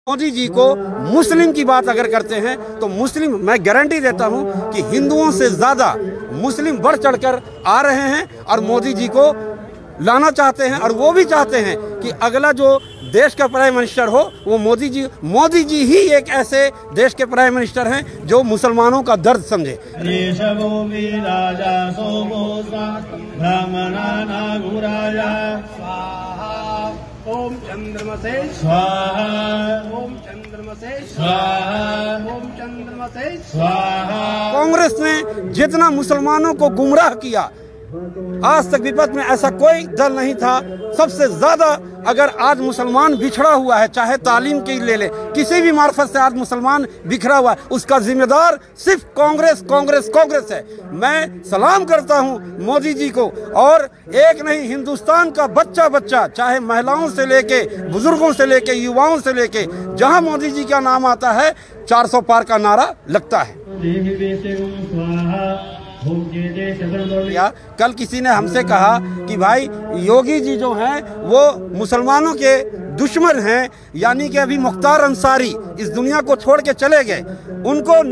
मोदी जी को मुस्लिम की बात अगर करते हैं तो मुस्लिम, मैं गारंटी देता हूं कि हिंदुओं से ज़्यादा मुस्लिम बढ़ चढ़कर आ रहे हैं और मोदी जी को लाना चाहते हैं। और वो भी चाहते हैं कि अगला जो देश का प्राइम मिनिस्टर हो वो मोदी जी ही एक ऐसे देश के प्राइम मिनिस्टर हैं जो मुसलमानों का दर्द समझे। ओम चंद्रमसे स्वाहा, ओम चंद्रमसे स्वाहा, ओम चंद्रमसे स्वाहा। कांग्रेस ने जितना मुसलमानों को गुमराह किया, आज तक विपक्ष में ऐसा कोई दल नहीं था। सबसे ज्यादा अगर आज मुसलमान बिछड़ा हुआ है, चाहे तालीम की ले ले, किसी भी मार्फत से आज मुसलमान बिखरा हुआ है, उसका जिम्मेदार सिर्फ कांग्रेस है। मैं सलाम करता हूं मोदी जी को। और एक नहीं, हिंदुस्तान का बच्चा चाहे महिलाओं से लेके, बुजुर्गों से लेके, युवाओं से लेके, जहां मोदी जी का नाम आता है 400 पार का नारा लगता है। या कल किसी ने हमसे कहा कि भाई योगी जी जो हैं वो मुसलमानों के दुश्मन हैं, यानी कि अभी मुख्तार अंसारी इस दुनिया को छोड़ के चले गए, उनको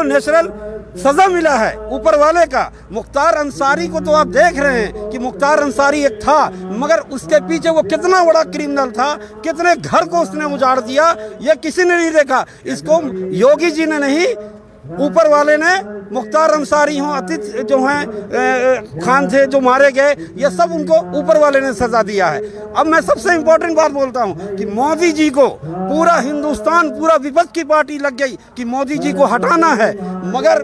नेचुरल सजा मिला है ऊपर वाले का। मुख्तार अंसारी को तो आप देख रहे हैं कि मुख्तार अंसारी एक था, मगर उसके पीछे वो कितना बड़ा क्रिमिनल था, कितने घर को उसने उजाड़ दिया, ये किसी ने नहीं देखा। इसको योगी जी ने नहीं, ऊपर वाले ने, मुख्तार अंसारी हों, अतीत जो हैं खान थे जो मारे गए, ये सब उनको ऊपर वाले ने सजा दिया है। अब मैं सबसे इम्पोर्टेंट बात बोलता हूं कि मोदी जी को पूरा हिंदुस्तान, पूरा विपक्ष की पार्टी लग गई कि मोदी जी को हटाना है, मगर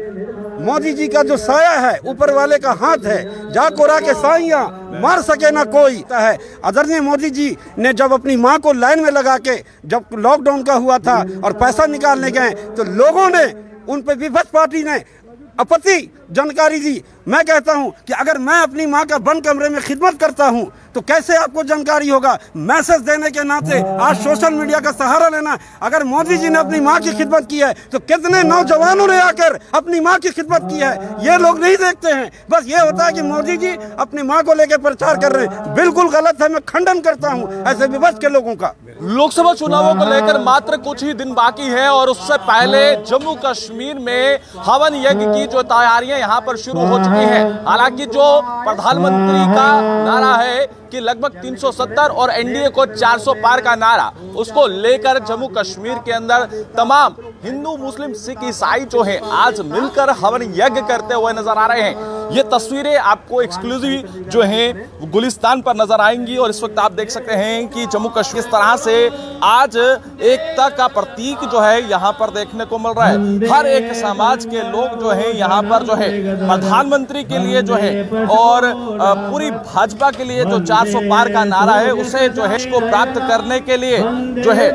मोदी जी का जो साया है, ऊपर वाले का हाथ है, जा कोरा के साइयां मार सके ना कोई है। आदरणीय मोदी जी ने जब अपनी माँ को लाइन में लगा के, जब लॉकडाउन का हुआ था और पैसा निकालने गए, तो लोगों ने उन पे, विपक्ष पार्टी ने आपत्ति जानकारी दी। मैं कहता हूं कि अगर मैं अपनी मां का बंद कमरे में खिदमत करता हूं तो कैसे आपको जानकारी होगा। मैसेज देने के नाते आज सोशल मीडिया का सहारा लेना। अगर मोदी जी ने अपनी मां की खिदमत की है तो कितने नौजवानों ने आकर अपनी मां की खिदमत की है, ये लोग नहीं देखते हैं। बस ये होता है कि मोदी जी अपनी मां को लेकर प्रचार कर रहे हैं, बिल्कुल गलत है। मैं खंडन करता हूं ऐसे विपक्ष के लोगों का। लोकसभा चुनावों को लेकर मात्र कुछ ही दिन बाकी है और उससे पहले जम्मू कश्मीर में हवन यज्ञ की जो तैयारियां यहां पर शुरू हो चुकी हैं। हालांकि जो प्रधानमंत्री का नारा है कि लगभग 370 और एनडीए को 400 पार का नारा, उसको लेकर जम्मू कश्मीर के अंदर तमाम हिंदू, मुस्लिम, सिख, ईसाई जो हैं आज मिलकर हवन यज्ञ करते हुए नजर आ रहे हैं। ये तस्वीरें आपको एक्सक्लूसिव जो हैं गुलिस्तान पर नजर आएंगी और इस वक्त आप देख सकते हैं कि जम्मू कश्मीर इस तरह से आज एकता का प्रतीक जो है यहाँ पर देखने को मिल रहा है। हर एक समाज के लोग जो है यहाँ पर जो है प्रधानमंत्री के लिए जो है और पूरी भाजपा के लिए जो 400 पार का नारा है उसे जो है इसको प्राप्त करने के लिए जो है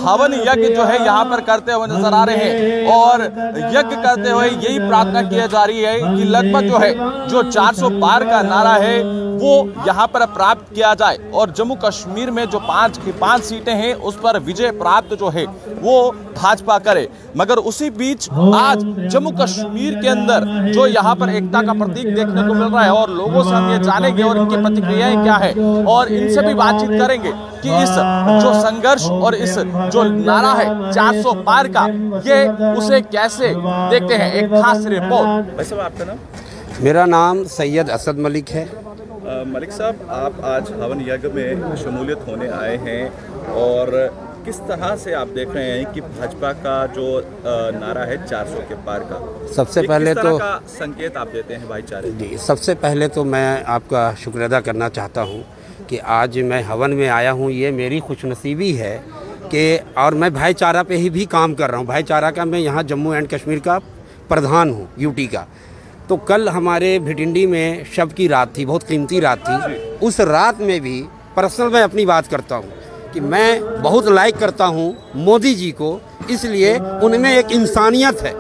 हवन यज्ञ जो है यहाँ पर करते हुए नजर आ रहे हैं। और यज्ञ करते हुए यही प्रार्थना की जा रही है कि लगभग जो है जो 400 पार का नारा है वो यहाँ पर प्राप्त किया जाए और जम्मू कश्मीर में जो 5 सीटें हैं उस पर विजय प्राप्त जो है वो भाजपा करे। मगर उसी बीच आज जम्मू कश्मीर के अंदर जो यहाँ पर एकता का प्रतीक देखने को मिल रहा है और लोगों से हम ये जानेंगे और इनकी प्रतिक्रियाएं क्या है और इनसे भी बातचीत करेंगे कि इस जो संघर्ष और इस जो नारा है 400 पार का, ये उसे कैसे देखते हैं। एक खास रिपोर्ट। भाई साहब, आपका नाम? मेरा नाम सैयद असद मलिक है। मलिक साहब, आप आज हवन यज्ञ में शमूलियत होने आए हैं और किस तरह से आप देख रहे हैं कि भाजपा का जो नारा है 400 के पार का, सबसे पहले तो का संकेत आप देते हैं भाईचारे जी। सबसे पहले तो मैं आपका शुक्र अदा करना चाहता हूं कि आज मैं हवन में आया हूं। ये मेरी खुशनसीबी है कि और मैं भाईचारा पे ही भी काम कर रहा हूं। भाईचारा का मैं यहाँ जम्मू एंड कश्मीर का प्रधान हूँ, यूटी का। तो कल हमारे भिटिंडी में शब की रात थी, बहुत कीमती रात थी। उस रात में भी पर्सनल मैं अपनी बात करता हूँ कि मैं बहुत लाइक करता हूँ मोदी जी को, इसलिए उनमें एक इंसानियत है।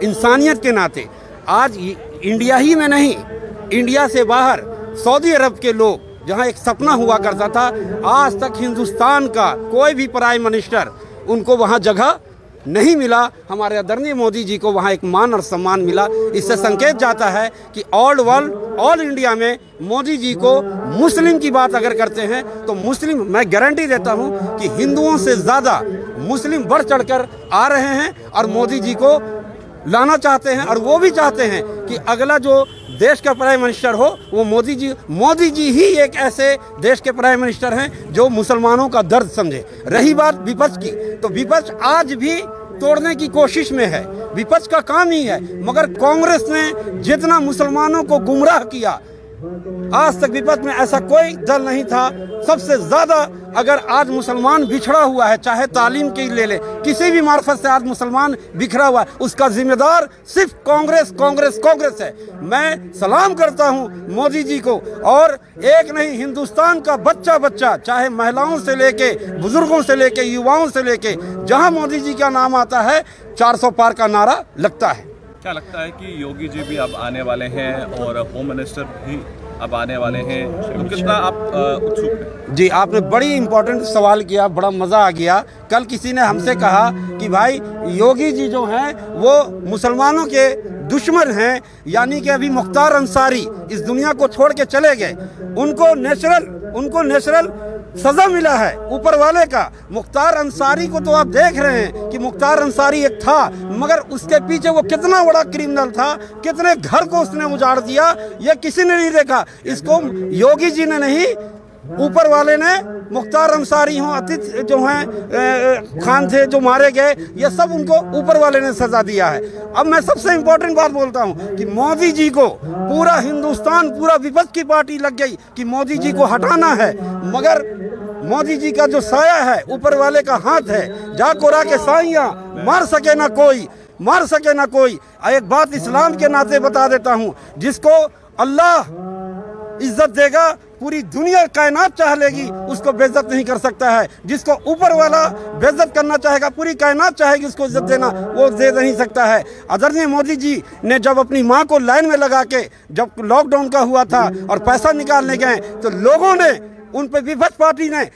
इंसानियत के नाते आज इंडिया ही में नहीं, इंडिया से बाहर सऊदी अरब के लोग, जहाँ एक सपना हुआ करता था, आज तक हिंदुस्तान का कोई भी प्राइम मिनिस्टर उनको वहाँ जगह नहीं मिला। हमारे आदरणीय मोदी जी को वहाँ एक मान और सम्मान मिला। इससे संकेत जाता है कि ऑल इंडिया में मोदी जी को मुस्लिम की बात अगर करते हैं तो मुस्लिम, मैं गारंटी देता हूँ कि हिंदुओं से ज़्यादा मुस्लिम बढ़ चढ़कर आ रहे हैं और मोदी जी को लाना चाहते हैं। और वो भी चाहते हैं कि अगला जो देश का प्राइम मिनिस्टर हो वो मोदी जी ही एक ऐसे देश के प्राइम मिनिस्टर हैं जो मुसलमानों का दर्द समझे। रही बात विपक्ष की, तो विपक्ष आज भी तोड़ने की कोशिश में है, विपक्ष का काम ही है। मगर कांग्रेस ने जितना मुसलमानों को गुमराह किया, आज तक विपक्ष में ऐसा कोई दल नहीं था। सबसे ज्यादा अगर आज मुसलमान बिछड़ा हुआ है, चाहे तालीम की ले ले, किसी भी मार्फत से आज मुसलमान बिखरा हुआ है, उसका जिम्मेदार सिर्फ कांग्रेस है। मैं सलाम करता हूं मोदी जी को। और एक नहीं, हिंदुस्तान का बच्चा चाहे महिलाओं से लेके, बुजुर्गों से लेके, युवाओं से लेके, जहां मोदी जी का नाम आता है 400 पार का नारा लगता है। क्या लगता है कि योगी जी भी अब आने वाले हैं और होम मिनिस्टर भी अब आने वाले हैं, तो कितना आप उत्सुक हैं? जी, आपने बड़ी इंपॉर्टेंट सवाल किया, बड़ा मज़ा आ गया। कल किसी ने हमसे कहा कि भाई योगी जी जो हैं वो मुसलमानों के दुश्मन हैं, यानी कि अभी मुख्तार अंसारी इस दुनिया को छोड़ के चले गए, उनको नेचुरल सजा मिला है ऊपर वाले का। मुख्तार अंसारी को तो आप देख रहे हैं कि मुख्तार अंसारी एक था, मगर उसके पीछे वो कितना बड़ा क्रिमिनल था, कितने घर को उसने उजाड़ दिया, ये किसी ने नहीं देखा। इसको योगी जी ने नहीं, ऊपर वाले ने, मुख्तार अंसारी हों, अतीत जो हैं खान थे जो मारे गए, ये सब उनको ऊपर वाले ने सजा दिया है। अब मैं सबसे इम्पोर्टेंट बात बोलता हूं कि मोदी जी को पूरा हिंदुस्तान, पूरा विपक्ष की पार्टी लग गई कि मोदी जी को हटाना है, मगर मोदी जी का जो साया है, ऊपर वाले का हाथ है, जाकोरा के साइयां मार सके ना कोई। एक बात इस्लाम के नाते बता देता हूं, जिसको अल्लाह इज्जत देगा पूरी दुनिया कायनात चाह लेगी, उसको बेइज्जत नहीं कर सकता है। जिसको ऊपर वाला बेइज्जत करना चाहेगा, पूरी कायनात चाहेगी उसको इज्जत देना, वो दे नहीं सकता है। आदरणीय मोदी जी ने जब अपनी माँ को लाइन में लगा के, जब लॉकडाउन का हुआ था और पैसा निकालने गए, तो लोगों ने, उन पर विपक्ष पार्टी ने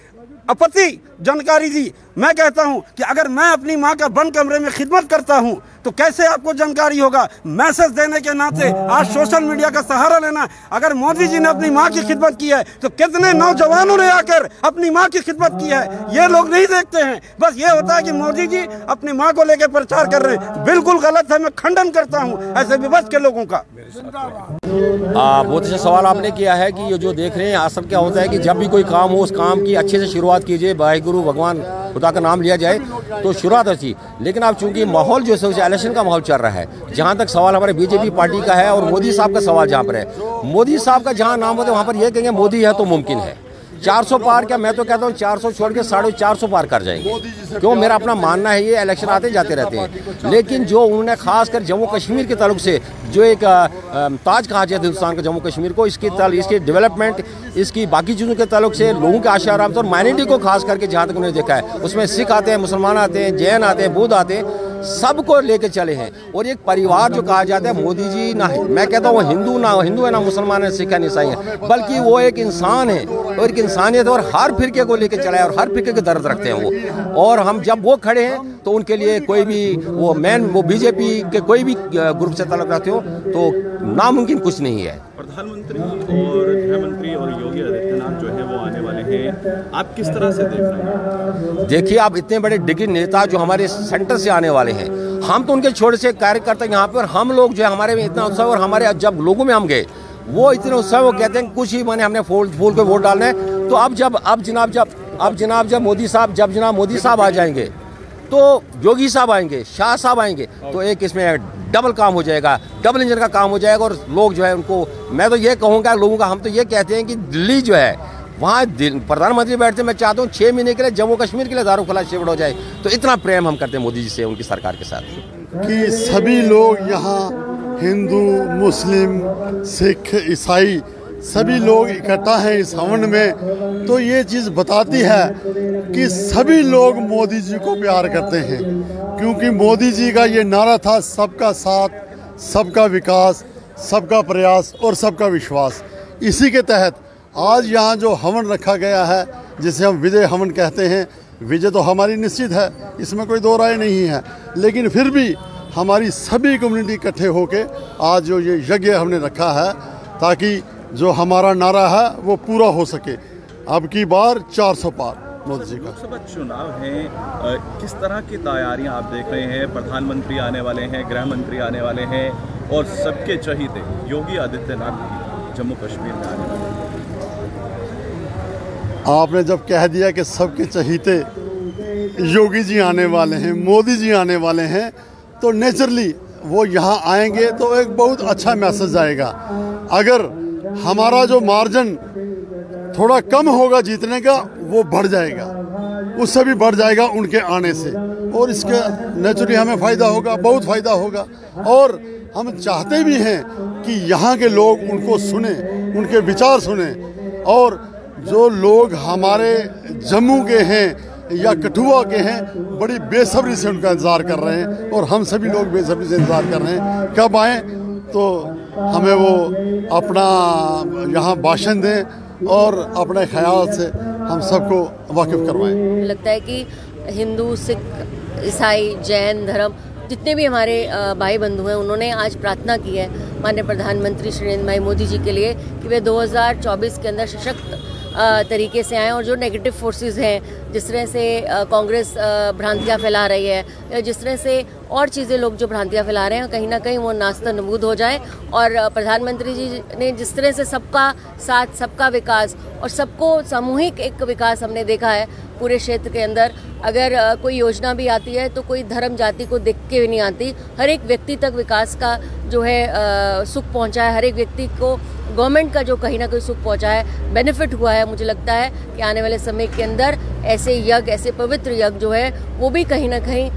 आपत्ति जानकारी दी। मैं कहता हूं कि अगर मैं अपनी मां का बंद कमरे में खिदमत करता हूं तो कैसे आपको जानकारी होगा? मैसेज देने के नाते आज सोशल मीडिया का सहारा लेना। अगर मोदी जी ने अपनी मां की खिदमत की है तो कितने नौजवानों ने आकर अपनी मां की खिदमत की है, ये लोग नहीं देखते हैं। बस ये होता है कि मोदी जी अपनी मां को लेकर प्रचार कर रहे हैं, बिल्कुल गलत है। मैं खंडन करता हूँ ऐसे विपक्ष के लोगों का। बहुत अच्छा सवाल आपने किया है कि ये जो देख रहे हैं, असल क्या होता है कि जब भी कोई काम हो, उस काम की अच्छे से शुरुआत कीजिए, वाहिगुरु भगवान खुदा का नाम लिया जाए तो शुरुआत अच्छी। लेकिन अब चूंकि माहौल जो है इलेक्शन का माहौल चल रहा है, जहाँ तक सवाल हमारे बीजेपी पार्टी का है और मोदी साहब का सवाल जहाँ पर है, मोदी साहब का जहाँ नाम होता है वहाँ पर ये कहेंगे मोदी है तो मुमकिन है। 400 पार क्या, मैं तो कहता हूँ 400 छोड़ के 450 पार कर जाएंगे। क्यों? मेरा अपना मानना है, ये इलेक्शन आते जाते रहते हैं। लेकिन जो उन्होंने खासकर जम्मू कश्मीर के ताल्लुक से जो एक ताज कहा जाता है हिंदुस्तान का जम्मू कश्मीर को, इसकी डेवलपमेंट, इसकी बाकी चीज़ों के ताल्लुक से लोगों के आशा आराम और माइनॉरिटी को खास करके जहाँ तक उन्होंने देखा है, उसमें सिख आते हैं, मुसलमान आते हैं, जैन आते हैं, बुद्ध आते हैं, सबको लेके चले हैं। और एक परिवार जो कहा जाता है, मोदी जी ना है, मैं कहता हूँ हिंदू है ना मुसलमान है, सिख है, ईसाई है, बल्कि वो एक इंसान है और एक इंसानियत और हर फिरके को लेके चला है और हर फिरके के दर्द रखते हैं वो। और हम जब वो खड़े हैं तो उनके लिए कोई भी वो बीजेपी के कोई भी ग्रुप से ताल्लुक रखते हो तो नामुमकिन कुछ नहीं है। प्रधानमंत्री और गृह मंत्री और योगी आदित्यनाथ जो है वो आने वाले हैं, आप किस तरह से देख रहे हैं? देखिए, आप इतने बड़े डिग्री नेता जो हमारे सेंटर से आने वाले हैं, हम तो उनके छोटे से कार्यकर्ता यहाँ पे, और हम लोग जो है हमारे में इतना उत्साह, और हमारे जब लोगों में हम गए वो इतने उत्साह, वो कहते हैं कुछ ही माने हमने फूल को वोट डालना है। तो अब जनाब मोदी साहब आ जाएंगे तो योगी साहब आएंगे, शाह साहब आएंगे, तो एक इसमें डबल काम हो जाएगा, डबल इंजन का काम हो जाएगा। और लोग जो है उनको, मैं तो ये कहूँगा लोगों का, हम तो ये कहते हैं कि दिल्ली जो है वहाँ प्रधानमंत्री बैठते, मैं चाहता हूँ 6 महीने के लिए जम्मू कश्मीर के लिए दारुखला शिफ्ट हो जाए। तो इतना प्रेम हम करते हैं मोदी जी से, उनकी सरकार के साथ, कि सभी लोग यहाँ हिंदू, मुस्लिम, सिख, ईसाई सभी लोग इकट्ठा हैं इस हवन में। तो ये चीज़ बताती है कि सभी लोग मोदी जी को प्यार करते हैं, क्योंकि मोदी जी का ये नारा था, सबका साथ, सबका विकास, सबका प्रयास और सबका विश्वास। इसी के तहत आज यहाँ जो हवन रखा गया है, जिसे हम विजय हवन कहते हैं, विजय तो हमारी निश्चित है, इसमें कोई दो राय नहीं है, लेकिन फिर भी हमारी सभी कम्युनिटी इकट्ठे होके आज जो ये यज्ञ हमने रखा है, ताकि जो हमारा नारा है वो पूरा हो सके। अब की बार 400 पार, मोदी जी का। लोकसभा चुनाव है, किस तरह की तैयारियां आप देख रहे हैं? प्रधानमंत्री आने वाले हैं, गृह मंत्री आने वाले हैं और सबके चहीते योगी आदित्यनाथ भी जम्मू कश्मीर में आने वाले हैं। आपने जब कह दिया कि सबके चहीते योगी जी आने वाले हैं, मोदी जी आने वाले हैं, तो नेचुरली वो यहाँ आएंगे तो एक बहुत अच्छा मैसेज आएगा। अगर हमारा जो मार्जिन थोड़ा कम होगा जीतने का, वो बढ़ जाएगा, उससे भी बढ़ जाएगा उनके आने से, और इसके नेचुरली हमें फ़ायदा होगा, बहुत फ़ायदा होगा। और हम चाहते भी हैं कि यहाँ के लोग उनको सुने, उनके विचार सुने, और जो लोग हमारे जम्मू के हैं या कठुआ के हैं, बड़ी बेसब्री से उनका इंतज़ार कर रहे हैं, और हम सभी लोग बेसब्री से इंतज़ार कर रहे हैं कब आएँ, तो हमें वो अपना यहाँ भाषण दें और अपने ख्याल से हम सबको वाकिफ़ करवाएं। लगता है कि हिंदू, सिख, ईसाई, जैन धर्म जितने भी हमारे भाई बंधु हैं, उन्होंने आज प्रार्थना की है माननीय प्रधानमंत्री श्री नरेंद्र भाई मोदी जी के लिए कि वे 2024 के अंदर सशक्त तरीके से आएँ, और जो नेगेटिव फोर्सेस हैं, जिस तरह से कांग्रेस भ्रांतियाँ फैला रही है, या जिस तरह से और चीज़ें लोग जो भ्रांतियाँ फैला रहे हैं, कहीं ना कहीं वो नास्ता नबूद हो जाए। और प्रधानमंत्री जी ने जिस तरह से सबका साथ, सबका विकास और सबको सामूहिक एक विकास हमने देखा है पूरे क्षेत्र के अंदर। अगर कोई योजना भी आती है तो कोई धर्म जाति को देख के भी नहीं आती, हर एक व्यक्ति तक विकास का जो है सुख पहुंचा है, हर एक व्यक्ति को गवर्नमेंट का जो कहीं ना कहीं सुख पहुंचा है, बेनिफिट हुआ है। मुझे लगता है कि आने वाले समय के अंदर ऐसे यज्ञ, ऐसे पवित्र यज्ञ जो है वो भी कहीं ना कहीं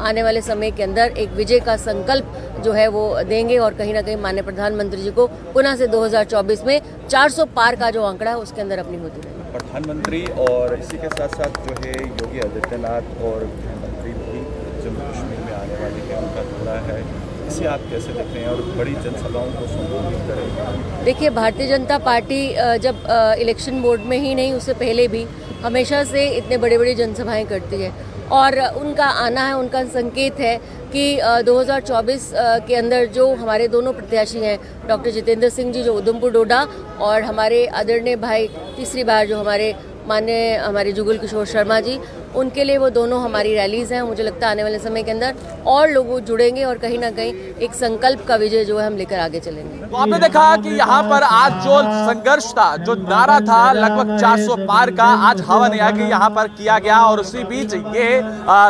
आने वाले समय के अंदर एक विजय का संकल्प जो है वो देंगे, और कहीं ना कहीं माननीय प्रधानमंत्री जी को पुनः से 2024 में 400 पार का जो आंकड़ा है उसके अंदर अपनी होती है। प्रधानमंत्री और इसी के साथ साथ जो है योगी आदित्यनाथ और गृहमंत्री भी जम्मू कश्मीर में आने वाले हैं, उनका दौरा है, इसे आप कैसे देख रहे हैं और बड़ी जनसभाओं को संबोधित करेंगे? देखिए, भारतीय जनता पार्टी जब इलेक्शन बोर्ड में ही नहीं, उससे पहले भी हमेशा से इतने बड़े बड़े जनसभाएं करती है, और उनका आना है, उनका संकेत है कि 2024 के अंदर जो हमारे दोनों प्रत्याशी हैं, डॉक्टर जितेंद्र सिंह जी जो उधमपुर डोडा, और हमारे आदरणीय भाई तीसरी बार जो हमारे जुगल किशोर शर्मा जी, उनके लिए वो दोनों हमारी रैलीज़ हैं। मुझे लगता है आने वाले समय के अंदर और लोग जुड़ेंगे, और कहीं ना कहीं एक संकल्प का विजय जो है हम लेकर आगे चलेंगे। तो आपने देखा कि यहाँ पर आज जो संघर्ष था, जो नारा था लगभग 400 पार का, आज हवन यागी यहाँ पर किया गया, और उसी बीच ये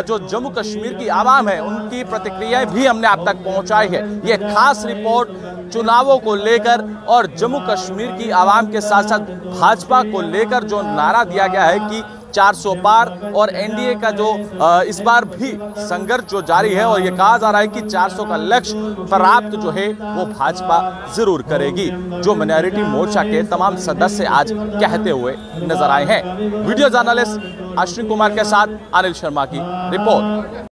जो जम्मू कश्मीर की आवाम है उनकी प्रतिक्रियाएं भी हमने आप तक पहुंचाई है। ये खास रिपोर्ट चुनावों को लेकर और जम्मू कश्मीर की आवाम के साथ साथ भाजपा को लेकर जो नारा दिया गया है कि 400 पार, और एनडीए का जो इस बार भी संघर्ष जो जारी है, और ये कहा जा रहा है कि 400 का लक्ष्य प्राप्त जो है वो भाजपा जरूर करेगी, जो माइनॉरिटी मोर्चा के तमाम सदस्य आज कहते हुए नजर आए हैं। वीडियो जर्नलिस्ट अश्विनी कुमार के साथ अनिल शर्मा की रिपोर्ट।